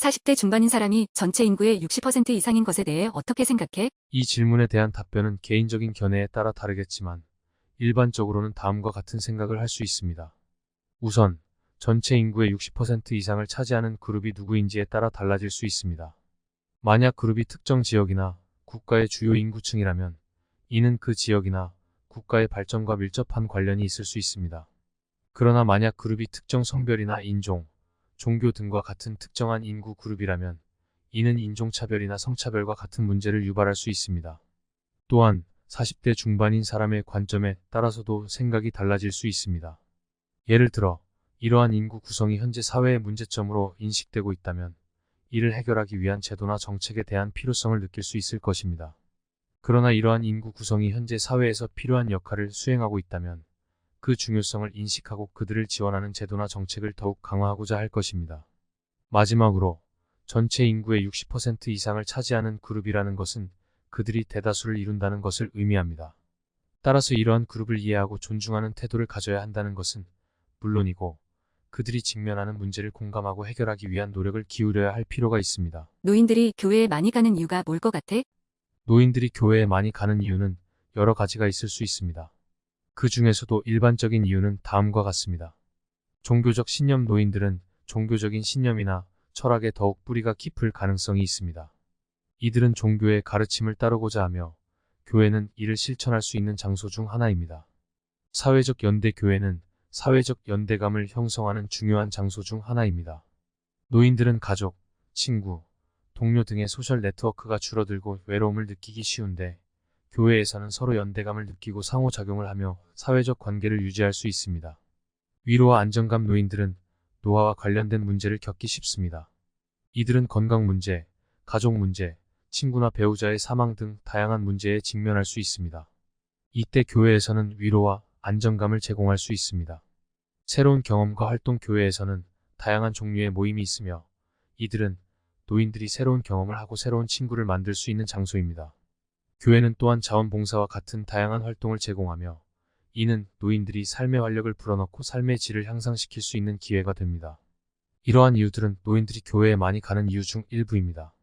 40대 중반인 사람이 전체 인구의 60% 이상인 것에 대해 어떻게 생각해? 이 질문에 대한 답변은 개인적인 견해에 따라 다르겠지만 일반적으로는 다음과 같은 생각을 할 수 있습니다. 우선 전체 인구의 60% 이상을 차지하는 그룹이 누구인지에 따라 달라질 수 있습니다. 만약 그룹이 특정 지역이나 국가의 주요 인구층이라면 이는 그 지역이나 국가의 발전과 밀접한 관련이 있을 수 있습니다. 그러나 만약 그룹이 특정 성별이나 인종, 종교 등과 같은 특정한 인구 그룹이라면 이는 인종차별이나 성차별과 같은 문제를 유발할 수 있습니다. 또한 40대 중반인 사람의 관점에 따라서도 생각이 달라질 수 있습니다. 예를 들어 이러한 인구 구성이 현재 사회의 문제점으로 인식되고 있다면 이를 해결하기 위한 제도나 정책에 대한 필요성을 느낄 수 있을 것입니다. 그러나 이러한 인구 구성이 현재 사회에서 필요한 역할을 수행하고 있다면 그 중요성을 인식하고 그들을 지원하는 제도나 정책을 더욱 강화하고자 할 것입니다. 마지막으로 전체 인구의 60% 이상을 차지하는 그룹이라는 것은 그들이 대다수를 이룬다는 것을 의미합니다. 따라서 이러한 그룹을 이해하고 존중하는 태도를 가져야 한다는 것은 물론이고 그들이 직면하는 문제를 공감하고 해결하기 위한 노력을 기울여야 할 필요가 있습니다. 노인들이 교회에 많이 가는 이유가 뭘 것 같아? 노인들이 교회에 많이 가는 이유는 여러 가지가 있을 수 있습니다. 그 중에서도 일반적인 이유는 다음과 같습니다. 종교적 신념. 노인들은 종교적인 신념이나 철학에 더욱 뿌리가 깊을 가능성이 있습니다. 이들은 종교의 가르침을 따르고자 하며 교회는 이를 실천할 수 있는 장소 중 하나입니다. 사회적 연대. 교회는 사회적 연대감을 형성하는 중요한 장소 중 하나입니다. 노인들은 가족, 친구, 동료 등의 소셜 네트워크가 줄어들고 외로움을 느끼기 쉬운데 교회에서는 서로 연대감을 느끼고 상호작용을 하며 사회적 관계를 유지할 수 있습니다. 위로와 안정감. 노인들은 노화와 관련된 문제를 겪기 쉽습니다. 이들은 건강 문제, 가족 문제, 친구나 배우자의 사망 등 다양한 문제에 직면할 수 있습니다. 이때 교회에서는 위로와 안정감을 제공할 수 있습니다. 새로운 경험과 활동. 교회에서는 다양한 종류의 모임이 있으며 이들은 노인들이 새로운 경험을 하고 새로운 친구를 만들 수 있는 장소입니다. 교회는 또한 자원봉사와 같은 다양한 활동을 제공하며 이는 노인들이 삶의 활력을 불어넣고 삶의 질을 향상시킬 수 있는 기회가 됩니다. 이러한 이유들은 노인들이 교회에 많이 가는 이유 중 일부입니다.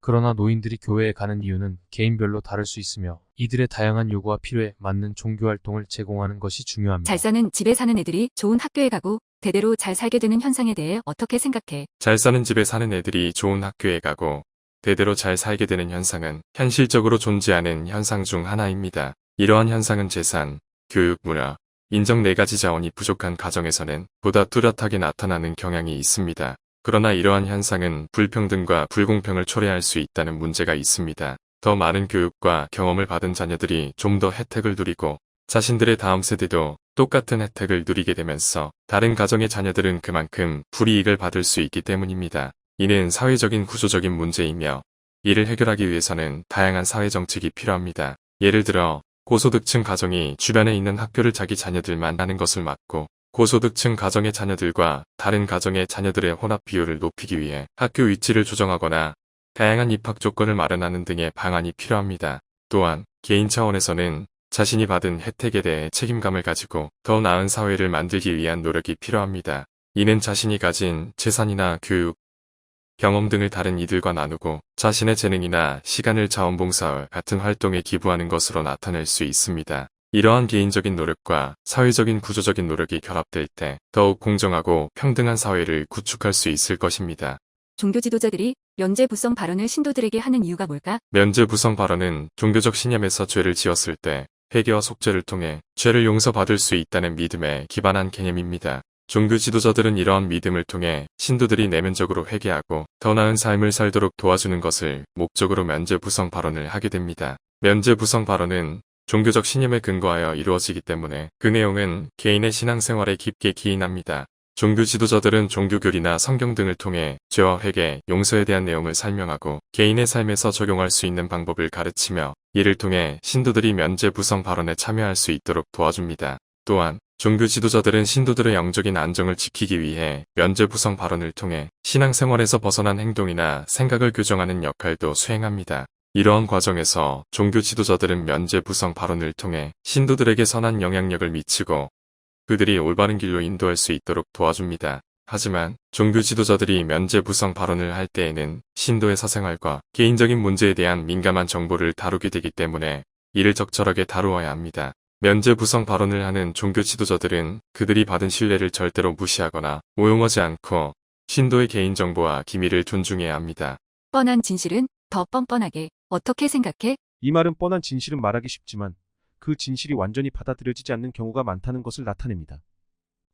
그러나 노인들이 교회에 가는 이유는 개인별로 다를 수 있으며 이들의 다양한 요구와 필요에 맞는 종교활동을 제공하는 것이 중요합니다. 잘 사는 집에 사는 애들이 좋은 학교에 가고 대대로 잘 살게 되는 현상에 대해 어떻게 생각해? 잘 사는 집에 사는 애들이 좋은 학교에 가고 대대로 잘 살게 되는 현상은 현실적으로 존재하는 현상 중 하나입니다. 이러한 현상은 재산, 교육, 문화, 인정 4가지 자원이 부족한 가정에서는 보다 뚜렷하게 나타나는 경향이 있습니다. 그러나 이러한 현상은 불평등과 불공평을 초래할 수 있다는 문제가 있습니다. 더 많은 교육과 경험을 받은 자녀들이 좀 더 혜택을 누리고 자신들의 다음 세대도 똑같은 혜택을 누리게 되면서 다른 가정의 자녀들은 그만큼 불이익을 받을 수 있기 때문입니다. 이는 사회적인 구조적인 문제이며 이를 해결하기 위해서는 다양한 사회정책이 필요합니다. 예를 들어 고소득층 가정이 주변에 있는 학교를 자기 자녀들만 가는 것을 막고 고소득층 가정의 자녀들과 다른 가정의 자녀들의 혼합 비율을 높이기 위해 학교 위치를 조정하거나 다양한 입학 조건을 마련하는 등의 방안이 필요합니다. 또한 개인 차원에서는 자신이 받은 혜택에 대해 책임감을 가지고 더 나은 사회를 만들기 위한 노력이 필요합니다. 이는 자신이 가진 재산이나 교육, 경험 등을 다른 이들과 나누고 자신의 재능이나 시간을 자원봉사와 같은 활동에 기부하는 것으로 나타낼 수 있습니다. 이러한 개인적인 노력과 사회적인 구조적인 노력이 결합될 때 더욱 공정하고 평등한 사회를 구축할 수 있을 것입니다. 종교 지도자들이 면죄부성 발언을 신도들에게 하는 이유가 뭘까? 면죄부성 발언은 종교적 신념에서 죄를 지었을 때 회개와 속죄를 통해 죄를 용서받을 수 있다는 믿음에 기반한 개념입니다. 종교 지도자들은 이러한 믿음을 통해 신도들이 내면적으로 회개하고 더 나은 삶을 살도록 도와주는 것을 목적으로 면죄부성 발언을 하게 됩니다. 면죄부성 발언은 종교적 신념에 근거하여 이루어지기 때문에 그 내용은 개인의 신앙생활에 깊게 기인합니다. 종교 지도자들은 종교교리나 성경 등을 통해 죄와 회개, 용서에 대한 내용을 설명하고 개인의 삶에서 적용할 수 있는 방법을 가르치며 이를 통해 신도들이 면죄부성 발언에 참여할 수 있도록 도와줍니다. 또한 종교 지도자들은 신도들의 영적인 안정을 지키기 위해 면죄부성 발언을 통해 신앙생활에서 벗어난 행동이나 생각을 교정하는 역할도 수행합니다. 이러한 과정에서 종교 지도자들은 면죄부성 발언을 통해 신도들에게 선한 영향력을 미치고 그들이 올바른 길로 인도할 수 있도록 도와줍니다. 하지만 종교 지도자들이 면죄부성 발언을 할 때에는 신도의 사생활과 개인적인 문제에 대한 민감한 정보를 다루게 되기 때문에 이를 적절하게 다루어야 합니다. 면죄부성 발언을 하는 종교 지도자들은 그들이 받은 신뢰를 절대로 무시하거나 오용하지 않고 신도의 개인정보와 기밀을 존중해야 합니다. 뻔한 진실은 더 뻔뻔하게. 어떻게 생각해? 이 말은 뻔한 진실은 말하기 쉽지만 그 진실이 완전히 받아들여지지 않는 경우가 많다는 것을 나타냅니다.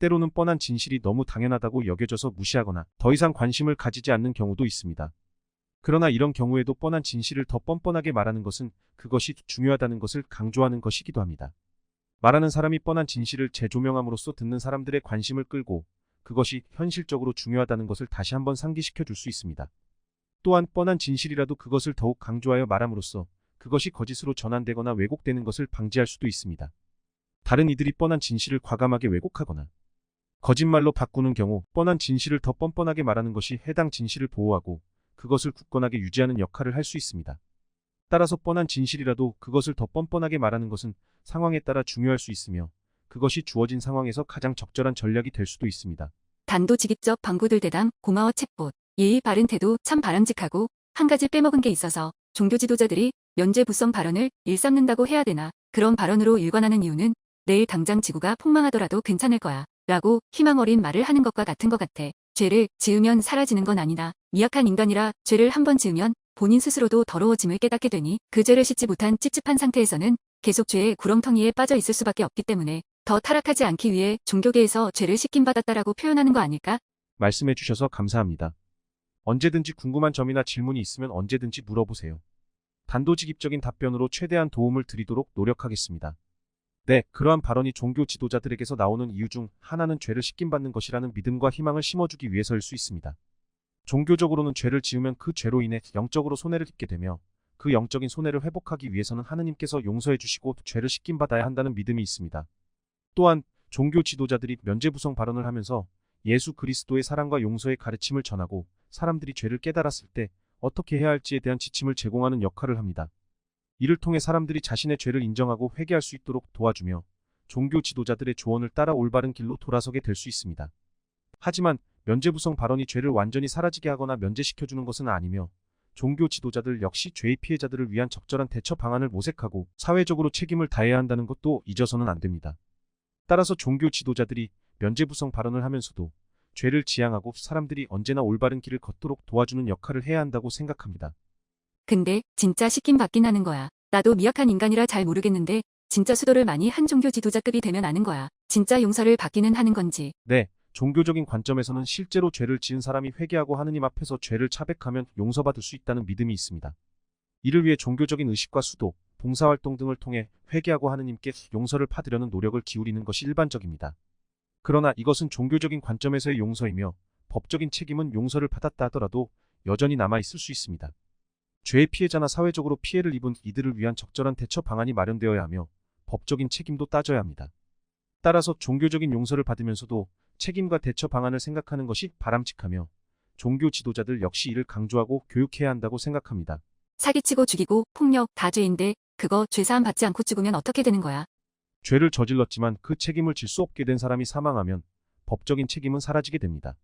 때로는 뻔한 진실이 너무 당연하다고 여겨져서 무시하거나 더 이상 관심을 가지지 않는 경우도 있습니다. 그러나 이런 경우에도 뻔한 진실을 더 뻔뻔하게 말하는 것은 그것이 중요하다는 것을 강조하는 것이기도 합니다. 말하는 사람이 뻔한 진실을 재조명함으로써 듣는 사람들의 관심을 끌고 그것이 현실적으로 중요하다는 것을 다시 한번 상기시켜 줄 수 있습니다. 또한 뻔한 진실이라도 그것을 더욱 강조하여 말함으로써 그것이 거짓으로 전환되거나 왜곡되는 것을 방지할 수도 있습니다. 다른 이들이 뻔한 진실을 과감하게 왜곡하거나 거짓말로 바꾸는 경우 뻔한 진실을 더 뻔뻔하게 말하는 것이 해당 진실을 보호하고 그것을 굳건하게 유지하는 역할을 할 수 있습니다. 따라서 뻔한 진실이라도 그것을 더 뻔뻔하게 말하는 것은 상황에 따라 중요할 수 있으며 그것이 주어진 상황에서 가장 적절한 전략이 될 수도 있습니다. 단도직입적 방구들 대담 고마워 챗봇. 예의 바른 태도 참 바람직하고 한 가지 빼먹은 게 있어서 종교 지도자들이 면죄부성 발언을 일삼는다고 해야 되나? 그런 발언으로 일관하는 이유는 내일 당장 지구가 폭망하더라도 괜찮을 거야 라고 희망 어린 말을 하는 것과 같은 것 같아. 죄를 지으면 사라지는 건 아니다. 미약한 인간이라 죄를 한 번 지으면 본인 스스로도 더러워짐을 깨닫게 되니 그 죄를 씻지 못한 찝찝한 상태에서는 계속 죄의 구렁텅이에 빠져 있을 수밖에 없기 때문에 더 타락하지 않기 위해 종교계에서 죄를 씻김받았다라고 표현하는 거 아닐까? 말씀해 주셔서 감사합니다. 언제든지 궁금한 점이나 질문이 있으면 언제든지 물어보세요. 단도직입적인 답변으로 최대한 도움을 드리도록 노력하겠습니다. 네, 그러한 발언이 종교 지도자들에게서 나오는 이유 중 하나는 죄를 씻김받는 것이라는 믿음과 희망을 심어주기 위해서일 수 있습니다. 종교적으로는 죄를 지으면 그 죄로 인해 영적으로 손해를 입게 되며 그 영적인 손해를 회복하기 위해서는 하느님께서 용서해 주시고 죄를 씻김받아야 한다는 믿음이 있습니다. 또한 종교 지도자들이 면죄부성 발언을 하면서 예수 그리스도의 사랑과 용서의 가르침을 전하고 사람들이 죄를 깨달았을 때 어떻게 해야 할지에 대한 지침을 제공하는 역할을 합니다. 이를 통해 사람들이 자신의 죄를 인정하고 회개할 수 있도록 도와주며 종교 지도자들의 조언을 따라 올바른 길로 돌아서게 될 수 있습니다. 하지만 면죄부성 발언이 죄를 완전히 사라지게 하거나 면제시켜주는 것은 아니며 종교 지도자들 역시 죄의 피해자들을 위한 적절한 대처 방안을 모색하고 사회적으로 책임을 다해야 한다는 것도 잊어서는 안 됩니다. 따라서 종교 지도자들이 면죄부성 발언을 하면서도 죄를 지양하고 사람들이 언제나 올바른 길을 걷도록 도와주는 역할을 해야 한다고 생각합니다. 근데 진짜 씻김받긴 하는 거야. 나도 미약한 인간이라 잘 모르겠는데 진짜 수도를 많이 한 종교 지도자급이 되면 아는 거야. 진짜 용서를 받기는 하는 건지. 네, 종교적인 관점에서는 실제로 죄를 지은 사람이 회개하고 하느님 앞에서 죄를 차백하면 용서받을 수 있다는 믿음이 있습니다. 이를 위해 종교적인 의식과 수도, 봉사활동 등을 통해 회개하고 하느님께 용서를 받으려는 노력을 기울이는 것이 일반적입니다. 그러나 이것은 종교적인 관점에서의 용서이며 법적인 책임은 용서를 받았다 하더라도 여전히 남아있을 수 있습니다. 죄의 피해자나 사회적으로 피해를 입은 이들을 위한 적절한 대처 방안이 마련되어야 하며 법적인 책임도 따져야 합니다. 따라서 종교적인 용서를 받으면서도 책임과 대처 방안을 생각하는 것이 바람직하며 종교 지도자들 역시 이를 강조하고 교육해야 한다고 생각합니다. 사기치고 죽이고 폭력 다 죄인데 그거 죄사함 받지 않고 죽으면 어떻게 되는 거야? 죄를 저질렀지만 그 책임을 질 수 없게 된 사람이 사망하면 법적인 책임은 사라지게 됩니다.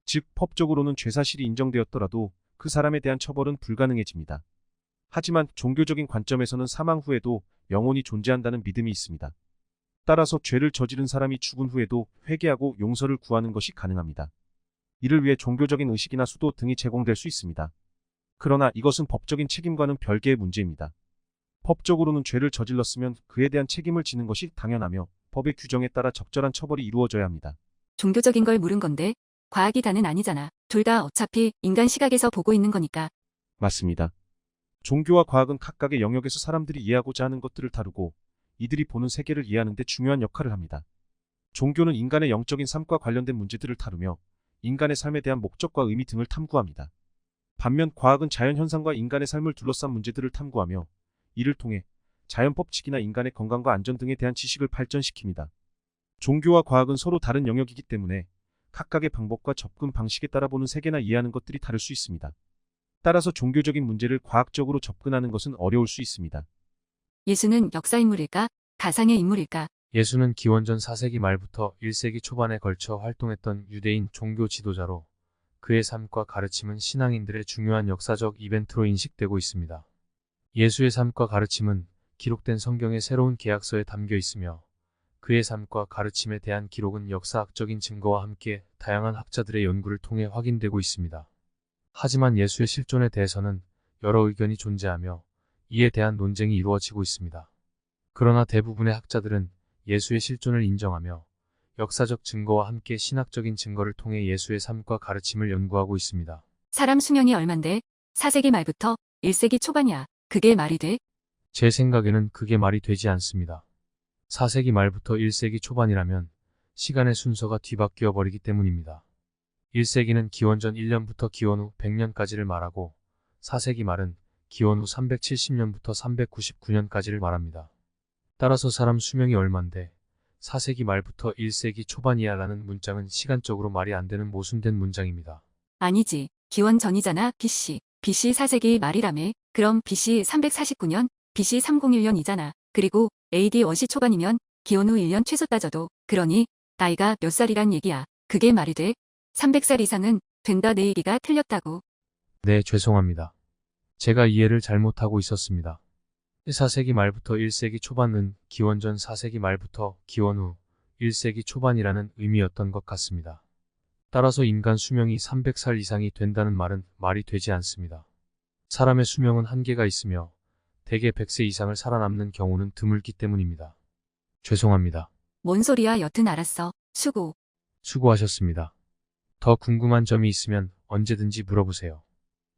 즉 법적으로는 죄사실이 인정되었더라도 그 사람에 대한 처벌은 불가능해집니다. 하지만 종교적인 관점에서는 사망 후에도 영혼이 존재한다는 믿음이 있습니다. 따라서 죄를 저지른 사람이 죽은 후에도 회개하고 용서를 구하는 것이 가능합니다. 이를 위해 종교적인 의식이나 수도 등이 제공될 수 있습니다. 그러나 이것은 법적인 책임과는 별개의 문제입니다. 법적으로는 죄를 저질렀으면 그에 대한 책임을 지는 것이 당연하며 법의 규정에 따라 적절한 처벌이 이루어져야 합니다. 종교적인 걸 물은 건데 과학이 다는 아니잖아. 둘 다 어차피 인간 시각에서 보고 있는 거니까. 맞습니다. 종교와 과학은 각각의 영역에서 사람들이 이해하고자 하는 것들을 다루고 이들이 보는 세계를 이해하는 데 중요한 역할을 합니다. 종교는 인간의 영적인 삶과 관련된 문제들을 다루며 인간의 삶에 대한 목적과 의미 등을 탐구합니다. 반면 과학은 자연현상과 인간의 삶을 둘러싼 문제들을 탐구하며 이를 통해 자연 법칙이나 인간의 건강과 안전 등에 대한 지식을 발전시킵니다. 종교와 과학은 서로 다른 영역이기 때문에 각각의 방법과 접근 방식에 따라 보는 세계나 이해하는 것들이 다를 수 있습니다. 따라서 종교적인 문제를 과학적으로 접근하는 것은 어려울 수 있습니다. 예수는 역사인물일까? 가상의 인물일까? 예수는 기원전 4세기 말부터 1세기 초반에 걸쳐 활동했던 유대인 종교 지도자로 그의 삶과 가르침은 신앙인들의 중요한 역사적 이벤트로 인식되고 있습니다. 예수의 삶과 가르침은 기록된 성경의 새로운 계약서에 담겨 있으며 그의 삶과 가르침에 대한 기록은 역사학적인 증거와 함께 다양한 학자들의 연구를 통해 확인되고 있습니다. 하지만 예수의 실존에 대해서는 여러 의견이 존재하며 이에 대한 논쟁이 이루어지고 있습니다. 그러나 대부분의 학자들은 예수의 실존을 인정하며 역사적 증거와 함께 신학적인 증거를 통해 예수의 삶과 가르침을 연구하고 있습니다. 사람 수명이 얼만데 4세기 말부터 1세기 초반이야. 그게 말이 돼? 제 생각에는 그게 말이 되지 않습니다. 4세기 말부터 1세기 초반이라면 시간의 순서가 뒤바뀌어 버리기 때문입니다. 1세기는 기원전 1년부터 기원 후 100년까지를 말하고 4세기 말은 기원 후 370년부터 399년까지를 말합니다. 따라서 사람 수명이 얼만데 4세기 말부터 1세기 초반이야 라는 문장은 시간적으로 말이 안 되는 모순된 문장입니다. 아니지. 기원 전이잖아. BC. BC 4세기 말이라며. 그럼 BC 349년, BC 301년이잖아. 그리고 AD 원시 초반이면 기원 후 1년 최소 따져도 그러니 나이가 몇 살이란 얘기야. 그게 말이 돼? 300살 이상은 된다 내 얘기가 틀렸다고. 네, 죄송합니다. 제가 이해를 잘못하고 있었습니다. 4세기 말부터 1세기 초반은 기원전 4세기 말부터 기원 후 1세기 초반이라는 의미였던 것 같습니다. 따라서 인간 수명이 300살 이상이 된다는 말은 말이 되지 않습니다. 사람의 수명은 한계가 있으며 대개 100세 이상을 살아남는 경우는 드물기 때문입니다. 죄송합니다. 뭔 소리야. 여튼 알았어. 수고. 수고하셨습니다. 더 궁금한 점이 있으면 언제든지 물어보세요.